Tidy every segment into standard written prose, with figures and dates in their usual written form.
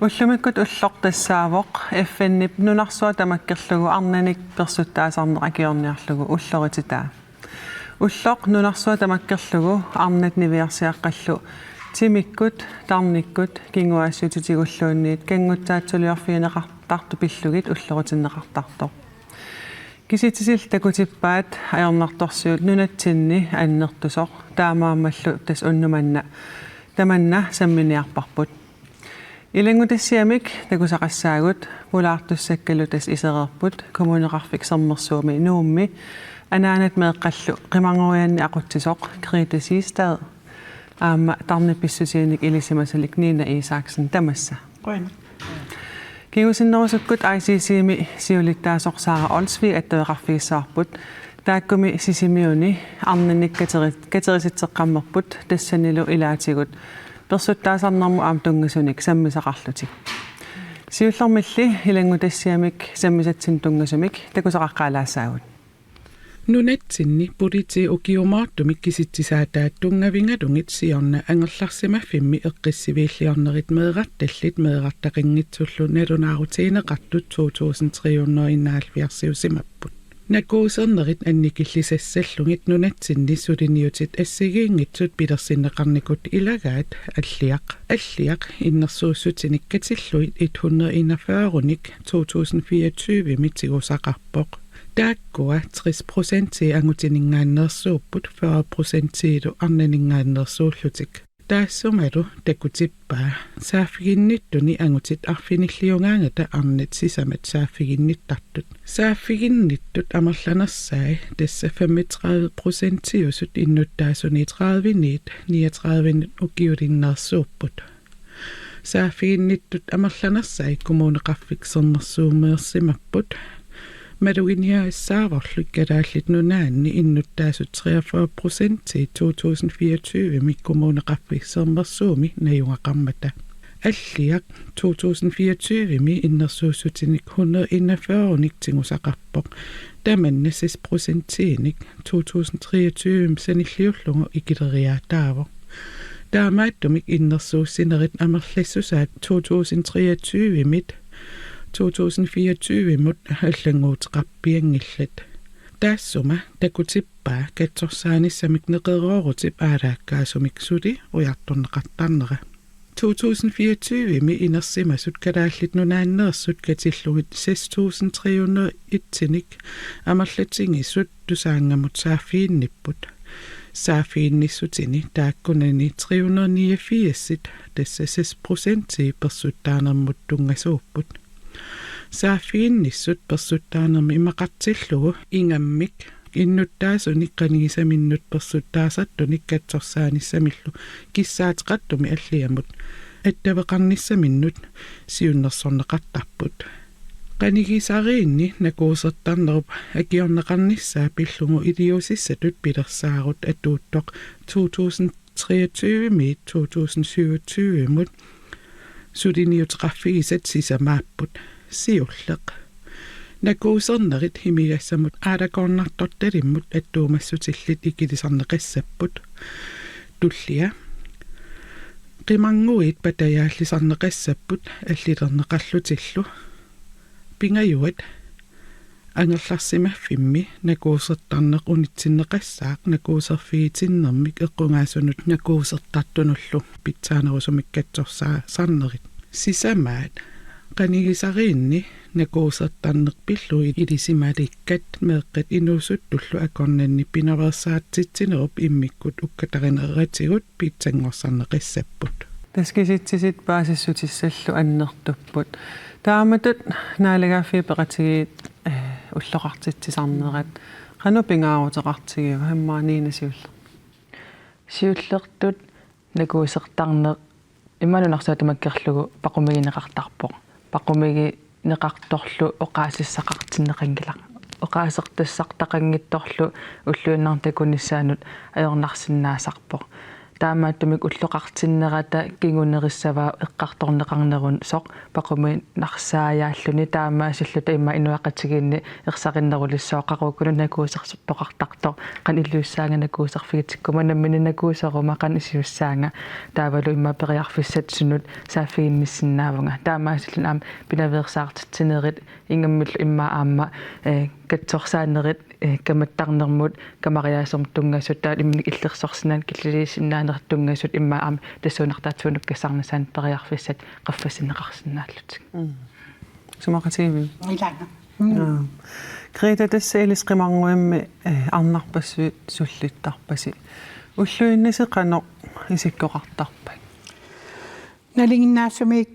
Ullumikkut ullortassaavoq effennip nunarsuat tamakkerlugu arnanik persuttaasarnerakiorniarlugu ullorititaa. Ulloq nunarsuat tamakkerlugu arnat niviarsiaqqallu timikkut tarnikkut kinguaassutitигуллуунниит кангуттаатсулиорфиинеқартарту пиллугит уллоритиннеқартарто. Киситисил такутиппаат аёрнарторсиут нунатсинни аннертусоқ таамааммаллу тас уннуманна таманна самминиарпарпут. Илангутассиамик такусақассаагут пулаартуссаккалу тас исерерпут коммунеқарфик сэрмерсууми нуумми анаанат меэққаллу қимангорианни ақутсисоқ критасистаа аама тарнипписсусииник илисимасалик Нина Исааксен тамасса. Quen. Киусиннерусуккут ICC-ми сиулиттаасорсаара олсви аттоеқарфигиссаарпут тааккуми сисимиуни арнаник катериситсеққаммерпут тассанилу илаатигут персуттаасарнэрму аам тунгасуник саммисақарлутик. Сиуллэрмилли илангутассиамик саммисатсин тунгасумик такусақаққаалаассаагут. Nunatsinni puriti ukiumaartumik kisitsisaattaat tungavingatuнгит siorna angерларсимаффимми эққиссивииллиорнерит меэқарталлит меэқартақингитсуллу налунаарутиинеқартут 2371 накуусернерит анникиллисассаллугит нунатсинни сулиниутит ассигиингитсут пилерсиннеқарникут илагаат аллиақ иннерсууссутиник катиллуит 141-руник 2024 митигусақарпоқ Daakua 60% angutiningaannersuupput 40% arnaningaannersuullutik. Taassumalu takutippaa saaffiginnittuni angutit arfinilliungaangata arnat sisamat saaffiginnittartut. Saaffiginnittut amerlanersai tassa 35% usut innuttaasuni 30-niit 39 ukiulinnersuupput. Saaffiginnittut amerlanersai kommuneqarfiksernersuumeersimapput Maduinia saavorluk kadaallit nunaanni innuttaasut 43% 2024 mikkommuuneqarfissermersuumi najungaqarmata. Alliaq 2024 mi innersuussutinik 141 tingusaqarpoq tamanna 6%-inik 2023 sanilliullungu ikileriaataavo. Taamaattumik innersuussinerit amerlassusaat 2023 mit 2024 mut аллангуутеқарпиангилlat таассума такутиппаа катсорсааниссамик неқероорутип аалааккаасумик сули уярторнеқартарнера 2024 ми инерсимасут калааллит нунааннерсут катиллугит 6301-ник амерлатингиссут тусаангамут сааффиинниппут сааффиинниссутини тааккунани 389-сит тасса 6% персуттаанермут тунгасууппут Saafiinnissut persuttaanermi imaqartillugu ingammik innuttaasunik qanigisaminnut persuttaasattunik katsorsaannissamillu kissaateqattumi alliamut attaveqarnissaminnut siunnersorneqartarput qanigisariinni nakuusertarnerup akiorneqarnissaa pillungu iliusissatut pilersaarut atuuttoq 2023 miit 2027 mut sudiniuteqarfigisat sisamaaput siulleq nakuusernerit himigassamut aalakornartortalimmut attuumassutillit ikilisarneqassapput tullia qimanguit patayaallisarneqassapput allilerneqallutillu pingajuat ангалларсимаффимми накуусертарнеқ унитсиннеқассаақ накуусерфигитиннэрмик эққунгаассунут накуусертартунуллу питсаанерусумик катсорсаа сарнерит сисамаат qanigisariinni nakuusertarneq pillui ilisималиккат меэққат инуусуттуллу акорнанни пинаверсаатситсинеруп иммиккут уккатаринератигут питсангорсарнеқиссаппут таскиситсисит паасиссутиссаллу аннертуппут тааматут наалагааффи пеқатигиит уллоқартитсисарнерат қану пингаарутеқартигива хаммааниина сиуллертут накуусертарнеқ ималунарсаатумаккерлугу пақумигинеқартарпоқ пақумиги неқарторлу оқаасиссақартиннеқангилақ оқаасертассартақангитторлу уллуиннартакуниссаанут аёрнарсиннаасарпоқ таамааттумик уллоқартиннерата кингунерissavaa эққарторнеқарнерун соқ пақуми нарсааяаллуни таамаасиллута имма инуақатигиинни ерсақиннерулиссооқаруккунун накуусерсуттоқартартор қан иллуиссаанга накуусерфигитиккума наммини накуусерума қан исиуссаанга таавалу имма периарфиссат сунут саафигинниссиннаавунга таамаасиллун аам пинаверсаартитсинерит ингаммил имма аама катсорсаанерит каматтарнермут камариаасорм тунгасут таат имник иллерсорсинаан киллилисиннаанер тунгасут имма аама тассуунартаатсуунук кассарнасаан периарфиссат qaffasинеқарсинааллутик сумақативи илаана Greta тассаилис қимарнуамми арнарпассуит суллиттарпаси уллуиннисеқано исиккоқартарпак налингиннаасумик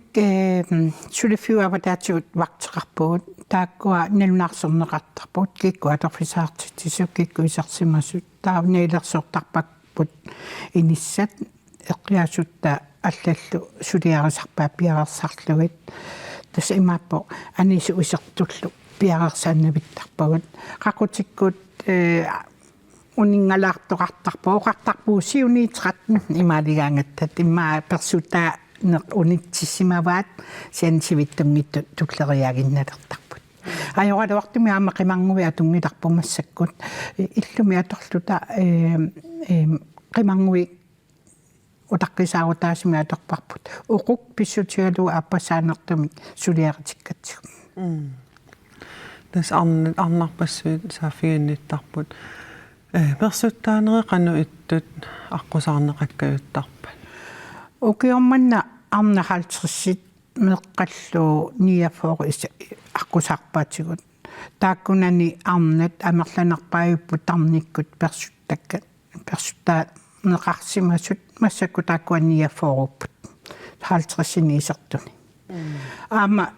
сулифиуаватаатигут вартеқарпугут тааккуа налунаарсернеқартарпут киккуа торфисаартитсисук киккуисарсимасут таавнеилерсортарпакпут иниссат эққиасутта аллаллу сулиарисарпаа пиарерсарлугит тас имааппо анису усертуллу пиарерсааннавиттарпагут қақутиккут унингалаартоқартарпоо қартарпуу сиуниитрат имаалигаангаттат иммаа персутаа унитсисимаваат сиансивиттунгитту туклериагинналертарпут аёгалуартуми аама қимарнуи атунгиларпумассаккут иллуми аторлута қимарнуи утаққисаагутаасими аторпарпут уқук писсутигалу аппасаанертумик сулиаритиккатсигу тас арнарпассуит саафигинниттарпут персуттаанери қану иттут аққусаарнеқаккаюттарпат укиорманна арнахалтерсит меққаллу ниафоорис аққусаарпаатигут тааккунани арнат амерланерпааюппут тарниккут персуттакка персутта неқарсимасут массакку тааккуанниафооруппут халтерсини исертуни аама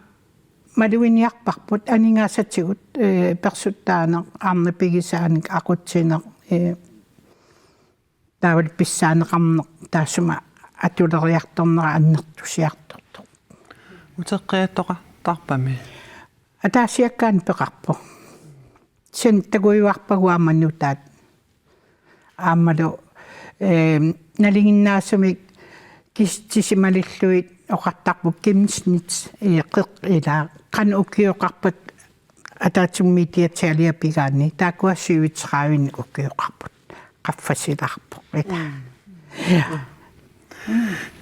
малуиниарпарпут анингаасатигут персуттаанеқ арна пигисааник ақутсинеқ таавал писсаанеқарнеқ таасума атулериарторнера аннертусиарторто утеққиаттоқартарпами атаасиаккаан пеқарпо сен тагуиварпагуаманнутаат аамалу налингиннаасумик кистисималиллуит оқартарпу кимснитс қеқ ила қан укиоқарпат атаатсуммитиатсиалиа пигаани таакуассуивитсраавин укиоқарпут qaffasilarpo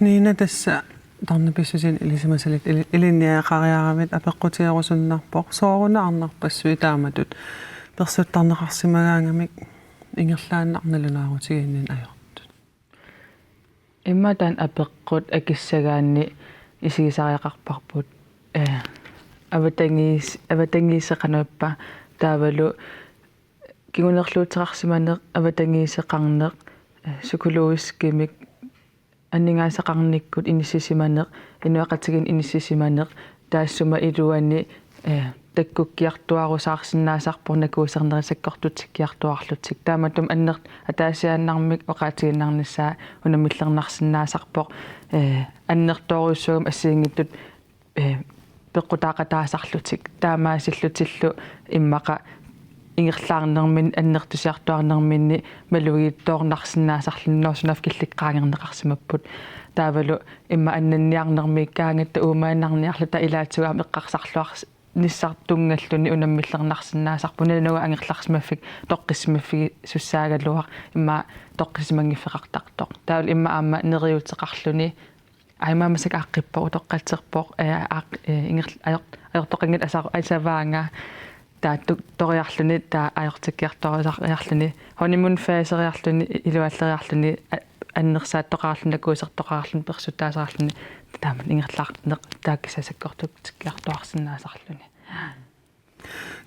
Nina tassa tarnipисsusin ilisamasalit ilinniaqariaramit apeqqutiarusunnarpoq soorunаарnarpassui taamatut persuuttarneqarsimagaangamik ingerlaannarnalunaarutiginin ajortut имматаан апеққут акиссагаанни исигисариақарпарпут аватангиисеқануаппа таавалу кигунерлуутерарсиманеқ аватангиисеқарнеқ сукулуискимик аннингаасеқарниккут иниссисиманеқ инуақатигин иниссисиманеқ таассума илуани таккуккиартуарусаарсинаасарпор накуусернерисаккортутиккиартуарлутик тааматум аннерт атаасиааннармик оқаатигиннарниссаа унамиллернарсинаасарпор аннерторуссугам ассиингиттут пеққутаақатаасарлутик таамаасиллутиллу иммақа ингерлаарнермин аннертусиартуарнерминни малугиитторнарсинаасарлуннорсунаф килликкаангернеқарсимаппут таавалу имма аннанниарнермиккаангатта уумааннарниарлута илаатсугаам эққарсарлуарс ниссартунгаллуни унаммиллернарсинаасарпуналунуга ангерларсимаффик тоққиссимаффиги суссаагалуар имма тоққисимангиффеқартартоқ таавал имма аама нериутеқарлуни аймаамасак ааққиппо утоққатсерпо аёртоқингит асаваанга тааттук ториарлуни таа аёртиккиарторисариарлуни хонимун фаасериарлуни илуаллериарлуни аннерсааттоқаарлуни куусертоқаарлуни персутаасаарлуни тааман ингерлаарнеқ тааккисасаккортук тиккиартуарсинаасарлуни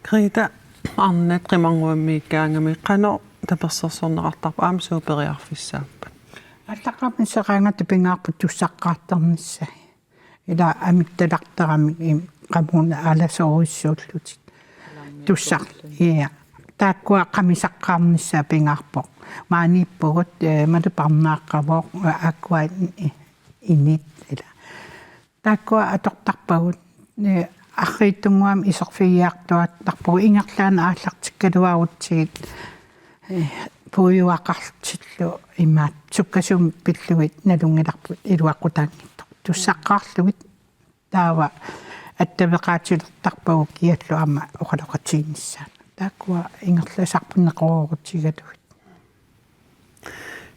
Greta арнат қимарнуаммииккаангами қано таперсерсорнеқартарпа аам суупериарфиссааппат аттаққапин сеқаангату пингаарпут туссаққаартарнissaи ила амитталартерами қамуна аласоруиссууллутик туссақ иа тааккуа қамисаққаарнissaа пингаарпоқ мааниппугут матупарнааққавоқ аккуа инит ила тааккуа атортарпагут арриитунгуам исерфигиартуаттарпугу ингерлаана ааллартиккалуарутсигит puujuaqarlutsillu imaat sukkasum pillugit nalungilarput iluaqutaangittoq tussaqqaarlugit taava attavеqaatilertarpagu kiallu ama oqaloqatiinissaan taakua ingerlasarpunneqororutigalugit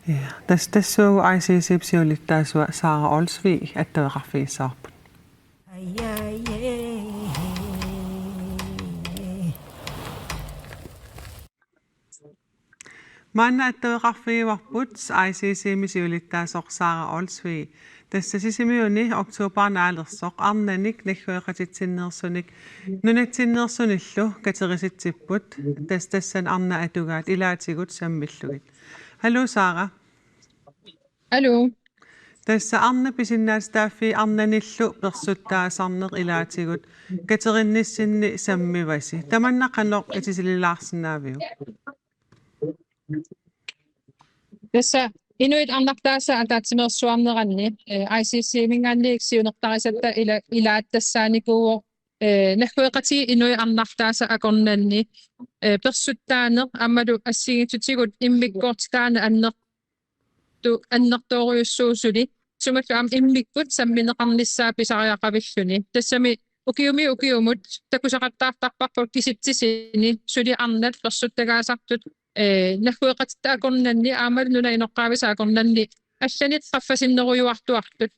Ja, tassuu ICC-psiulittaasua Saara Olsvig attaveqarfiissaarput. Manna attaveqarfiivarput ICC-misiulittaasoq Saara Olsvig тассасисимиуни октообарнааlersoq арнаник наггуэqatitsinneersunik нунатсиннеерсуниллу катериситсиппут тассан арна атугаат илаатигут саммиллугит Hallo Sara. Hallo. Tassa arna pisinnaastaafi arnanillu persuttaasarneq ilaatigut katerinnissinni sammivasi tamannaqanoq itisililaarsинааviu. Tässä inuit annaktaasa ataatsimersuarneranni ICC minganni siunertarisatta ilaattassaanikuu nahkueqati inui annartaasa akornanni persuttaaneq ammadu assigitutigut immikkortikaana annertooriussuusuli sumakku am immikkut sammineqarnissaa pisariaqavilluni tassami ukiumut takusaqattaartarparput kisiptisini suli arnat persuttagaasartut nahkueqatitta akornanni aamal nuna inoqqaavisa akornanni алланит qaffasinneriuartuartut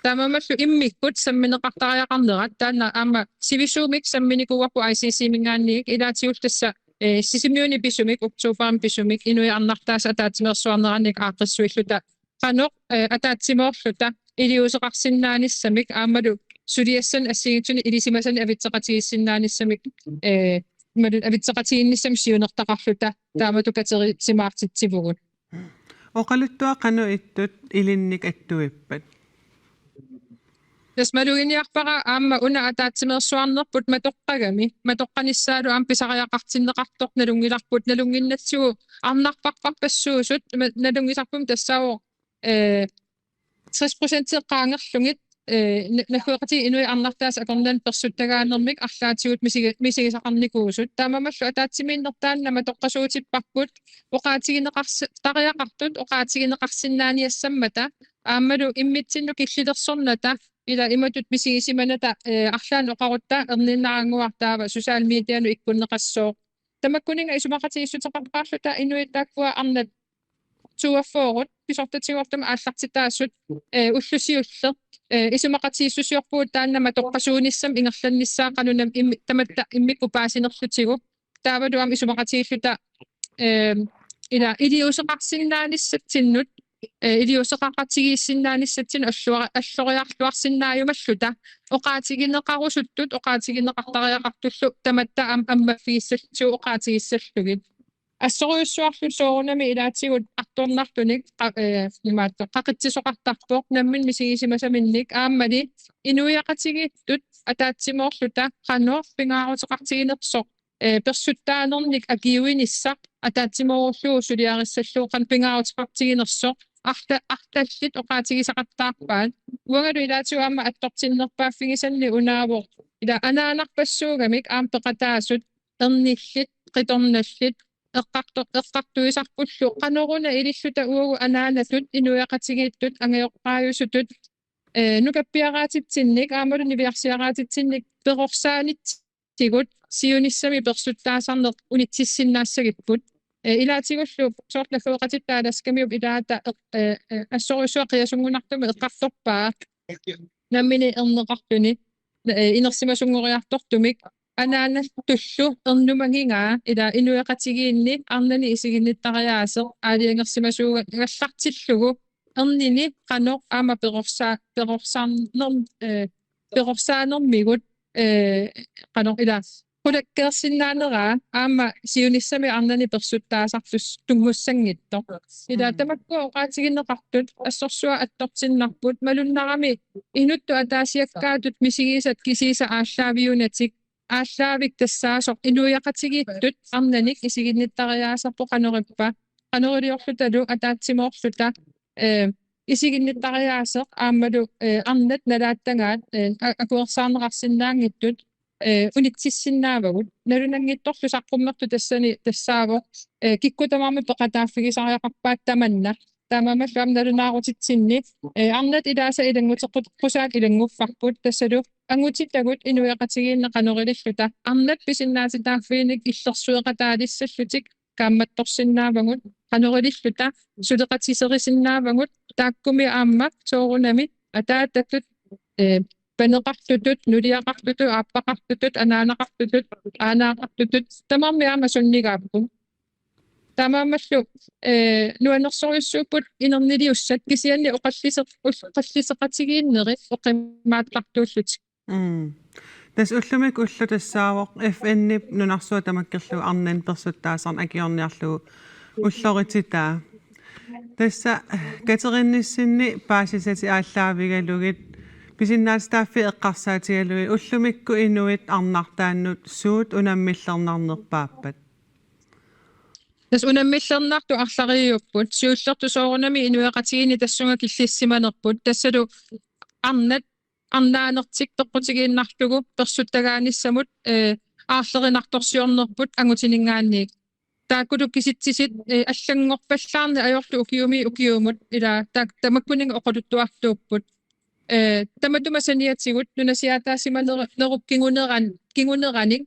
таамамаллу иммиккут самминеқартариақарнерат таана аама сивисуумик самминикуарпу ICC мингаанниик илаатиултасса сисимиуни писумик октообарм писумик инуи арнартааса атаатимерсуарнеранник ааққиссуиллута қаноқ атаатимоорлута илиусеқарсиннааниссамик аамалу сулиассан ассигитсуни илисимасан авитсеқатигиссиннааниссамик малу авитсеқатигинниссам сиунертақарлута таамату катери симаартитсивугут Oqaluttua qanu ittut ilinnik attuippat. Tasmaluiniarpara aamma una ataatsimersuarnerput matoqqanissaalu aam pisariaqartinneqartoq nalungilarput nalunginnatsigu arnarparparpassuusut nalungisarpum tassaawo 60% qaangerlungit nahkueqati inui arnartaas akornan persuttagaanermik arlaatigut misigisaqarnikuusut taamamallu ataatsimiinnertaanna matoqqasuutipparput oqaatigineqartariaqartut oqaatigineqarsinnaaniassammata aammalu immitsinnu killilersornata ila imatut misigisimannata arlaan oqarutta erninnaranguartaava social medianu ikkunneqassoo tamakkuninga isumaqatigissuteqarpaarluta inuittaakkua arnat tuaffoorut pisortatiguartama aallartitaassut ullusiuller isumaqatigissusiorpuut taannama toqqasuunissam ingerlannissaa qanunam tamatta immikkupaasinerlutigu taavalu am isumaqatigissuta ila iliuseqarsinnaanissatinnut iliuseqaqatigiissinnaanissatsin alloriarluarsinnaajumalluta oqaatigineqarusuttut oqaatigineqartariaqartullu tamatta ammafiissalluu oqaatigissallugit ассориуссуарлу соорунами илаатсигут арторнартуник имаатто qaqitsisuqartarpoq nammin misigisimasaminnik aammali inuiaqatigиittut атаатсимоорлута qanor pingaaruteqartiginersoq персуттааnernik акиуинissaq атаатсимооруллуу сулиариссаллуу qan pingaaruteqartiginersoq арлаллит oqaatigisaqartaarpaat уангалу илаатигу аама аттортиннерпааффигисанни унаавоо ила анаанарпассуугамик аам пеqataasut erниллит qitornallit эққартуисарпуллу qanорuna илиллута уагу анаанатут инуяқатигииттут ангиоққаажусутут нукаппиараатитсинник аамалу нивиарсиараатитсинник перорсаанитсигут сиуниссами персуттаасарнеқ унитсиссиннаассагиппут илаатигуллу соорлафуэқатиттааласкамиуп илаата ассориуссуа қиасунгунартуми эққарторпаа наммини ернеқартуни инерсимасунгориартортумик анаанаттуллу ернумагингаа ила инуяқатигиинни арнани исигинниттариаасеқ аалиангерсимасууга галлартиллугу ернини qanoq аама перорсаанермигут qanoq ила qulakkeersinnaanera aama siunissami arnani persuttaasarlus tungussangitto ila tamakku oqaatiginneqartut assorsua attortinnarput malunnarami inuttu ataasiakkaatut misigisat kisiisa aallaaviunatik ааllaavik тассаасоқ инуяқатигииттут арнаник исигинниттариаасарпо qanориппа qanoriorlutalu атаатсимоорлута исигинниттариаасеқ ааммалу арнат налааттангаат акуерсаарнеқарсинаангиттут унитсиссиннаавагут налунангитторлусаққуммерту тассаavo киккутамаами пеқатааффигисариақарпаат таманна таамаамаллуам налунаарутитсинни арнат илааса илангутеққут қусаат илангуффарпут тассалу ангутиттагут инуяқатигиинне қанорилиллута арнат писиннаатитааффииник иллерсуеқатаалиссаллутик kaammattorsinnaavangут qanurилиллута сулеқатисерисиннаавангут тааккуми ааммак соорунамит атааттаттут панеқартутут нулиақартуту ааппақартутут анаанақартутутаанаақартутут тамарми аама суннигааппу тамаамаллу нуанерсориуссууппут инернилиуссат кисианни оқаллисеқатигииннери оқимааттартууллутик тас уллумик уллу тассаавоқ FN-нип нунарсуа тамаккерлу арнан персуттаасарн акиорниарлу уллорититаа тасса катеринниссинни паасисати ааллаавигалугит писиннаастааффи эққарсаатигалуи уллумикку инуит арнартааннут суут унаммиллернарнерпааппат тас унаммиллернарту арлариууппут сууллерту соорунами инуяқатигини тассунга киллиссиманерпут тассалу арнат арнаанертик тоққутигииннарлугу персуттагааниссамут аарлеринарторсиорнерпут ангутинингаанниик тааккулу киситсисит аллангорпаллаарни ajorlu укиумут ила таак тамаккунинг оқолуттуартууппут таматумасаниатсигут нунасиатаасиманеруп кингунераник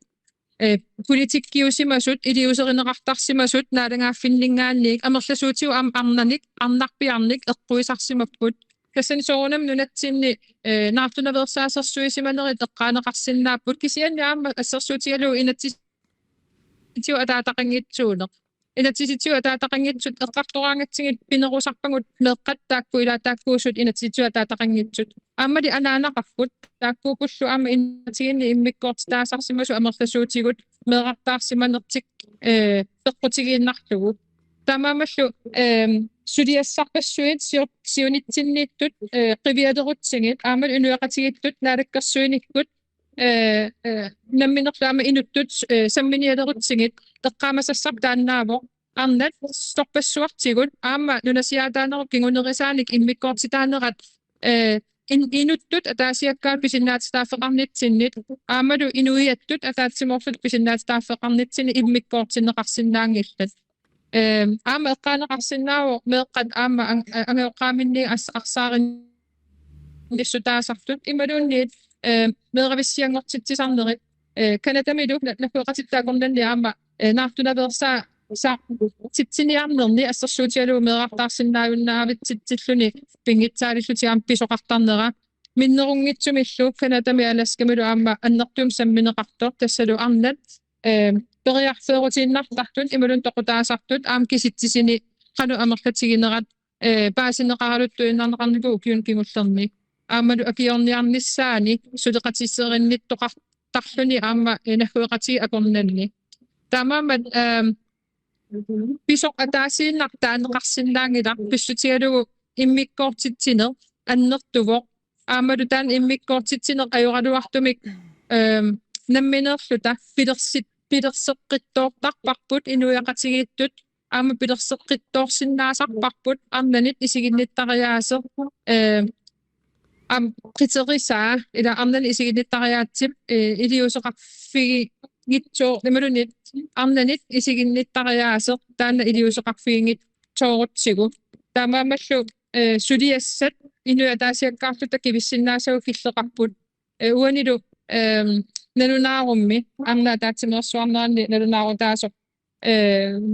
политиккиусимасут илиусеринеқартарсимасут наалангааффиннингаанниик амерласуутиу арнаник арнарпиарник эққуисарсимаппут тассани соорунам нунатсинни наартунаверсаасерсуисиманери теққаанеқарсиннааппут кисианни аама ассерсуутигалу инатситиу атаатақангитсуунеқ инатситиу атаатақангитсут эққартораангатсигит пинерусарпагут меққаттаакку илаатааккуусут инатситиу атаатақангитсут аамали анаанақарпут тааккуупуллу аама инатсигинни иммиккоортитаасарсимасу амерласуутигут меқартаарсиманертик пеққутигииннарлугу тамаамаллу сулиассарпассуит сиунитсиннииттут қивиалерутсигит аамал инуяқатигиттут наалаккерсуиниккут намминерлаама инуттут самминиалерутсигит теққаамасассар тааннаавоо арнат сторпассуартигут аама нунасиаатаанеру кингунерисааник иммиккоортитаанерат инуттут атаасиаккаат писиннаатитаафеқарнитсиннит аамалу инуиаттут атаатсиморфут писиннаатитаафеқарнитсини иммиккоортинеқарсинаангиллат аама эққаанеқарсинаавоо меэққат аама ангеоққааминни арсаарин лиссутаасартут ималуунниит меэрависсиангортитсисарнерит канатамилу нафуэқатиттаакорнанни аама наартунаверсаа титсиниарнерни ассерсуутиалуу меэрартаарсинааюннаавит титсиллуни пингитсаалиллутиаам писоқартарнера миннерунгитсумиллу канатами аласкамилу аама аннертуум самминеқартор тассалу арнат периарфеерутииннартартут ималун тоқутаасартут аам киситсисини қану амерлатигинерат паасинеқаралуттуиннарнеқарнику укиун кигуллерни аамалу акиорниарниссаани сулеқатиссеринниттоқартарлуни аама нахуэқати акорнанни таамаамат писоқ атаасииннартаанеқарсинаангилар писсутигалугу иммиккоортитсинер аннертувоқ аамалу таан иммиккоортитсинер аюралуартумик намминерлута пилерсеққиттоортарпарпут инуяқатигииттут аама пилерсеққиттоорсиннаасарпарпут арнанит исигинниттариаасер ам критерисаа ила арнан исигинниттариаатсип илиусеқарфиги гитсоо немалунит арнанит исигинниттариаасер таана илиусеқарфигингит тоорутсигу таамаамаллу сулиассат инуятаасиаккаарлута кивиссиннаасагу киллеқарпут уанилу налунаарумми арна таатсимерсуарнеранни налунаарутаасо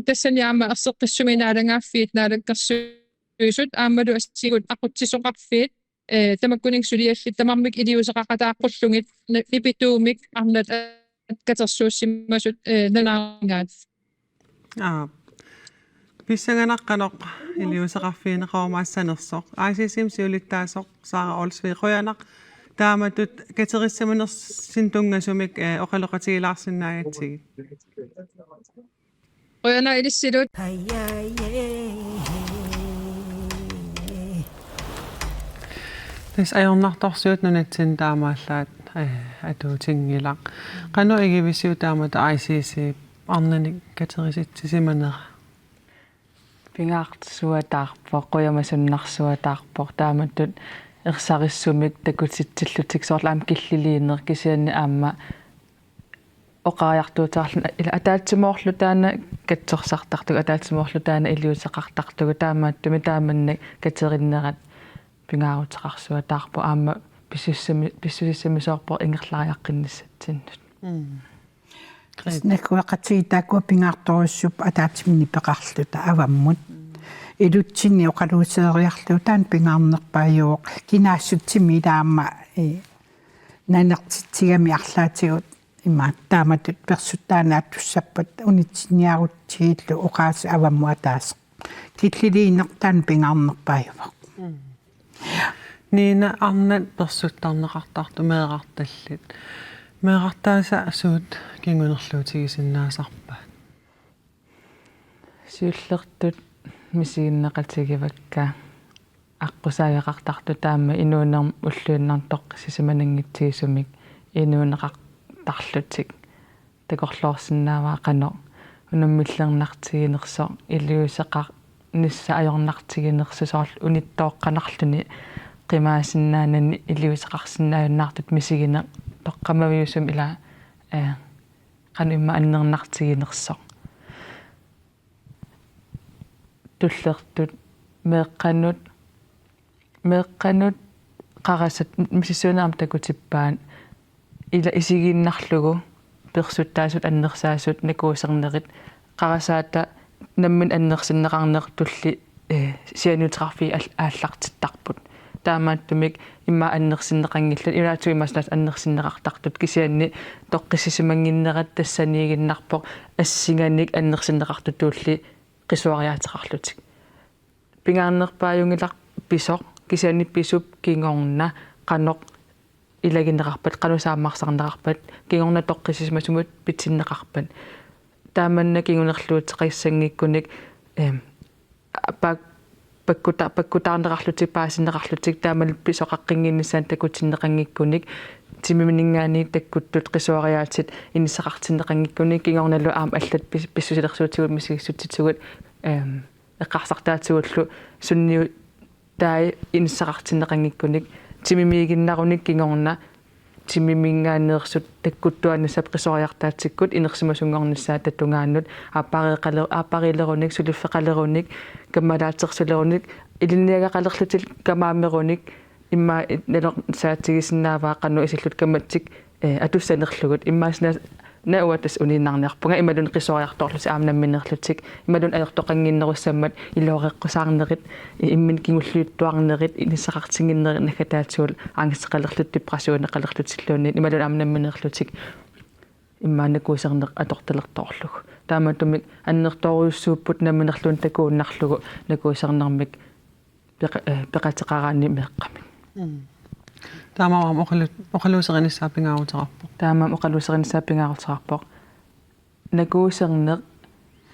тассани аама ерсеққиссуминаалагааффиит наалаккерсуисут аамалу ассигут ақутсисоқарфиит тамаккунинг сулиаллит тамармик илиусеқақатааққуллугит ипитуумик арнат катерсууссимасут налаарнгаат писсаганаққаноқ илиусеқарфиинеқаормаассанерсоқ аасисим сиулиттаасоқ саара олсвиқуянақ тааматут катериссаминерсин тунгасумик оқалоқатигилаарсинаагатсиги қуяна илиссилут тас аёрнарторсуут нунатсин таамааллаат атуутингилақ қану игивисиу таамата ICC арнаник катериситсисиманера пингаартсуатаарпо қуямасуннарсуатаарпо тааматтут ерсариссумик такутситсиллутик соорлаам киллилииннер кисианни аама oqariartuutaarluna ila ataatsimooрлу таана катсорсартартуг атаатsimooрлу таана илиусеқартартугу таамааттуми тааманна катериннерат пингаарутеқарсуа таарпу аама писсусиссами соорпо ингерлариаққинниссатсиннут накуақатигитаакуа пингаарторуссуп атаатимини пеқарлута аваммут илутсинни оқалуусеериарлу таан пингаарнерпаажуоқ кинаассутсими таама нанертитсигами арлаатигут имма тааматут персуттаанааттуссаппат унитсиниарутсигиллу оқаас аваммуатаас киллилиинертаан пингаарнерпаажуоқ Niina arnat persuttaarneqartartu meeqartallit meeqartaasa asuut kingunerluutigisinnaasarpa сиуллертут мисигиннеқатигивакка аққусаавеқартарту таама инуунерм уллуиннартоққисисиманангитсигисумик инуунеқартарлутик такорлоорсинааваа қано унаммиллернартигинерсо илиусеқар нисса ajornartiginerssoorl unittooqqanarluni qimaasinnaanan илиусеқарсинааюннаартут мисигине тоққамавиусум ила qanimma аннернартигинерсо туллертут меэққанут қарасат мисисуунаам такутиппаан ила исигииннарлугу персуттаасут аннерсаасут накуусернерит қарасаата наммин аннерсиннеқарнеқ тулли сианутеқарфи ааллартиттарпут таамааттумик имма аннерсиннеқангиллут илаату имаснаас аннерсиннеқартартут кисианни тоққиссисимангиннерат тассаниигиннарпоқ ассинганик аннерсиннеқартут туулли qisuariateqarlutik pingaarnerpaajungilaq pisoq kisianni pisup kingorna qanoq ilagineqarpat qanusaammarsarneqarpat kingorna toqqisismasumut pitsinneqarpat taamanna kingunerluutiqaissangikkunik pakkutaarneqarlutik paasinneqarlutik taamal pisoqaqqinginnissaan takutinneqangikkunik timiminingaani takkuttut qisuariaatit inissaqartinneqangikkunik kingornalu aam allat pissusilersuutigut misigissutitugut eqqarsartaatsigullu sunniu taai inissaqartinneqangikkunik timimiiginnarunik kingorna timimiingaaneersut takkuttuannissap qisuariartaatikkut inersimasungornissaa tatungaannut aaparilerunik suliffeqalerunik kammalaatersulerunik ilinniagaqalerlutil kamaamerunik имма нэло саатигисиннааваа канну исиллут каматсик атуссанерлугут иммаасна науатас униннарнерпунга ималун qisuariartorlusi аамнамминерлутик ималун аёртоқангиннеруссаммат илооқеққусаарнерит иммин кингуллуиттуарнерит иниссақартингиннерит накатаатсуул ангисеқалерлут депрессуунеқалерлутиллуунни ималун аамнамминерлутик иммаанакуусернеқ аторталерторлугу тааматумик аннерторуйуссууппут намминерлуун такууннарлугу накуусернермик пеқатеқараани меққами таамаам оқалуусеринissaapiнгаарутеқарпоқ таамаам оқалуусеринissaapiнгаарутеқарпоқ накуусернеқ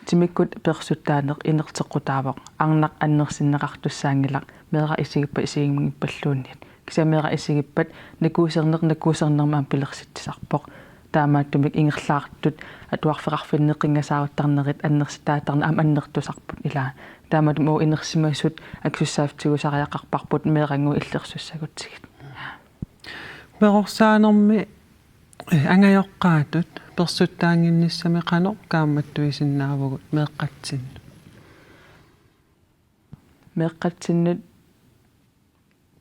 тимиккут персуттаанеқ инертеққутаавоқ арнақ аннерсиннеқартуссаангилақ меэра исигиппа исигимгиппаллуунниит кисамеэра исигиппат накуусернермаам пилерситсисарпоқ таамааттумик ингерлаартут атуарфеқарфиннеқингасааруттарнерит аннерситаатарна аам аннертусарпут илаа таамат мо инерсимассут аксуссаафтигусариақарпарпут меэрангу иллерсуссагутсигит перорсаанерми ангайоққаатут персуттаангинниссами қано кааматтуисиннаавгут меққатсиннут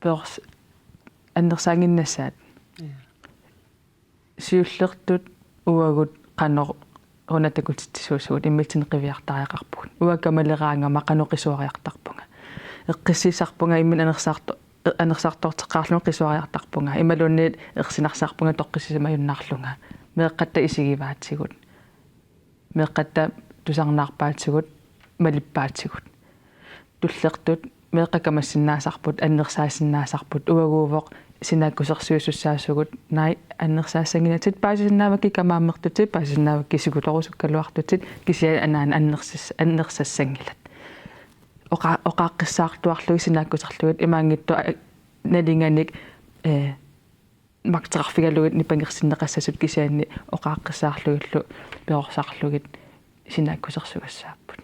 перс аннерсаангиннассаат сиуллертут уагут қано унатакутитсуусуут иммитинеқивиартариақарпугут уакамалераангама қаноқисуариартарпунга эққиссисарпунга иммин анерсартортеққарлун қисуариартарпунга ималуунниит ерсинарсаарпунга тоққиссисимаюннаарлунга меэққатта исигиваатсигут меэққатта тусарнаарпаатсигут малиппаатсигут туллертут меэққакамассиннаасарпут аннерсаассиннаасарпут уагуувоқ синаккусерсуусуссаасугут най аннерсаассангинатит паасиннааваки камааммертутит паасиннааваки сигулорусуккалуартутит кисиа анаан аннерсассангилат оқааққиссаартуарлуги синаккусерлугит имаангитту налинганик мактеқарфигалугит нипангерсиннеқассасут кисианни оқааққиссаарлугиллу пеорсаарлугит синаккусерсугассааппут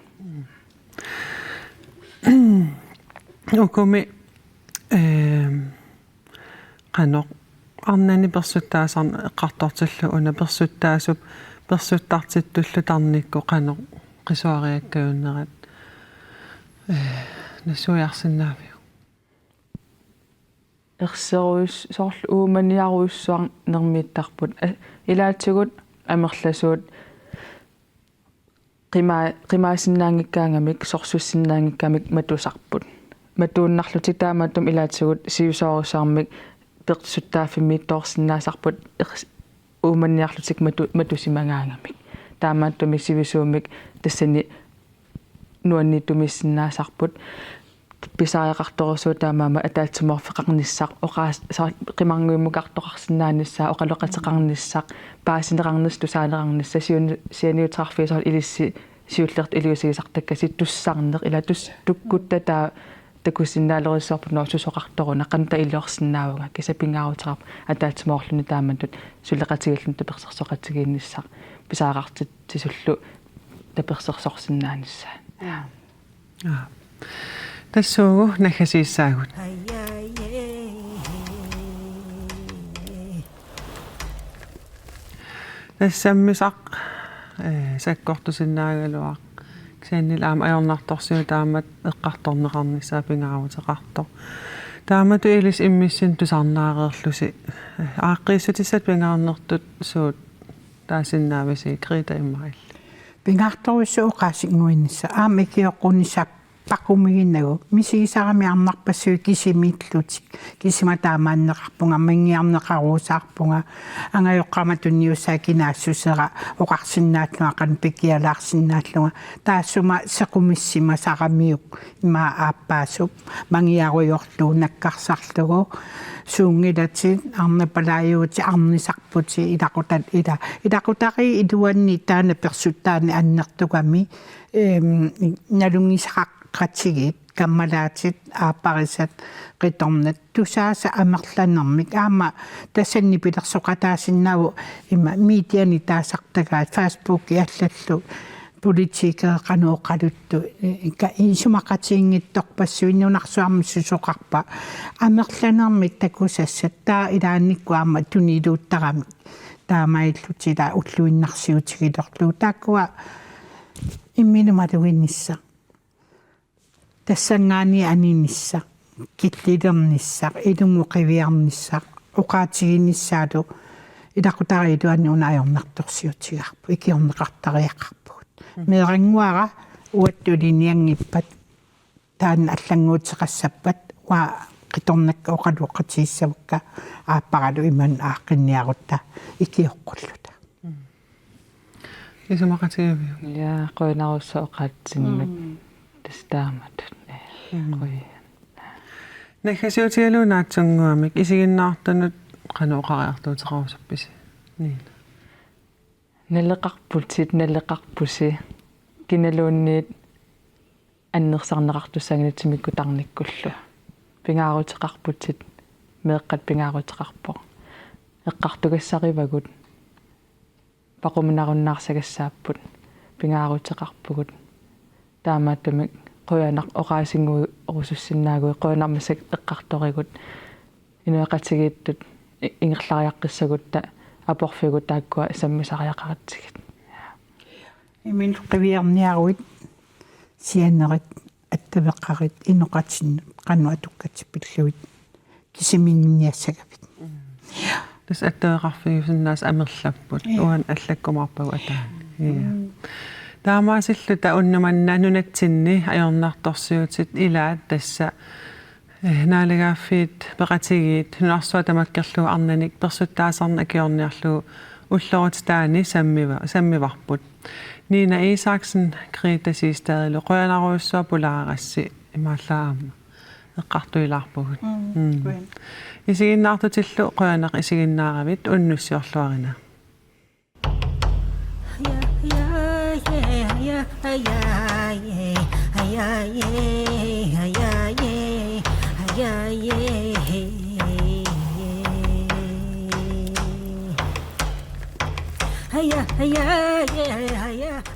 окоми qanoq arnani persuttaasarn eqqartortillu una persuttaasup персуттартиттуллу тарникку qanoq qisuariakkaunnerat нассуиарсинаавиу ерсеруис соорлу ууманиаруиссуар нермииттарпут илаатсигут амерласуут qimaasinnaangikkaangamik sorsussinnangikkamik matusarput matuunnarlutik taamaattum ilaatsugut siusoorussaarmik peqsuttaaffimmiittoorsinnaasarput uumaniarlutik matusimangaangamik taamaattumi sivisuumik tassani nuanniittumissinnaasarput pisaareqartorussuu taamaama ataatsimorfeqarnissaq oqaas qimarnguimukartoqarsinnaannissaa oqaloqateqarnissaq paasineqarnis tusaaneqarnissa sianiutrarfiisoor ilissi siullert iliusigisartakkasit tussarneq ilatus tukkuttataa takusinnaalerissorput noorsusoqartoruna qanta illuorsinnaavunga kisapingaaruteqarp ataatsimorluni taamatut sulleqatigillun tapersersoqatigiinnissaq pisaaqartit sisullu tapersersorsinnaanissa тассуугу наггасииссаагут тассаммисақ саккортусиннаагалуақ кисааннил аама аёрнарторсиу таамат эққарторнеқарнissaа пингааруутеқартор таамату илис иммиссин тусарнаареерлуси ааққииссутиссат пингаарнертут суут таасиннаависи крита иммаил пингаартаруссу оқаасингуиннисса аама икиоққуннисап пақумигиннагу мисигисарами арнарпассуи кисимииллутик кисиматаамааннеқарпунга мангиарнеқаруусаарпунга ангайоққаматунниуссаа кинаассусера оқарсиннааллуа пикиалаарсиннааллуга таассума сеқумиссима сарамиук има ааппаасуп мангиаруйорлуу наккарсарлугу суунгилатит арнапалааюути арнисарпути илақутат илақутари илуанни таана персуттаани аннертугами налунгисақақ qatsigit kammalaatit aapparisat qitornat tusaasa amerlannermik aama tassanni pilersoqataasinnavu ima miitiani taasartagaat Facebook iallallu politiker qanuoqaluttu ka insumaqatiingittorpassuinunarsuarmissusoqarpa amerlanermik takusassat taa ilaannikku aama tuniluuttarami taamaillutila ulluinnarsiutigilorlu taakkua imminumaluinnissa тассангаани анинисса киттилернисса илумуқивиарнисса оқаатигиннссаалу илақутариилуанни унаажорнарторсиутигарпу икиорнеқартариақарпугут меэрангуара уаттулиниангиппат таан аллангуутеқассаппат уа қиторнакка оқалуоқатииссавукка ааппаралу иман ааққинниарутта икиоққуллута исумақатигавиу я қойнаруссаа оқаатсиннат тастаамат наггасиутигалуунаатсунгуамик исигиннаартанут канооқариартуутеқарусапписи niin налеқарпуси киналуунниит аннерсарнеқартуссагнатимикку тарниккуллу пингаарутеқарпутит меэққат пингаарутеқарпо эққартугассаривагут пақуминаруннаарсагассааппут пингаарутеқарпугут таамааттамик qoyanaq oqaasingui orusussinnaagu qoyanarmassak eqqartorigут inuaqatigiittut ingerlariaqqissagutta aporfigut taakkua sammisariaqaratsigit имин qivierniaruit siannerit attavеqqarit inoqatinnut qannu atukkatsipilluit kisimingniassagapit тас аттеэқарфигусиннаас амерлаппут уан аллаккумарпагу атаа таамаасиллута уннуманна нунатсинни аёрнарторсиутит илаат тасса наалегааффиит пеқатигиит нуарсуа тамаккерлуу арнаник персуттаасарна акиорниарлуу уллорут таани саммиварпут Nina Isaksen Greta Sistadlu qoyanaruussua pulaagassi imaallaama eqqartuilaarpugut isiginnaartutillu qoyanaq isiginnaaravit unnussiorluarina Hiya, hiya, hiya, hiya.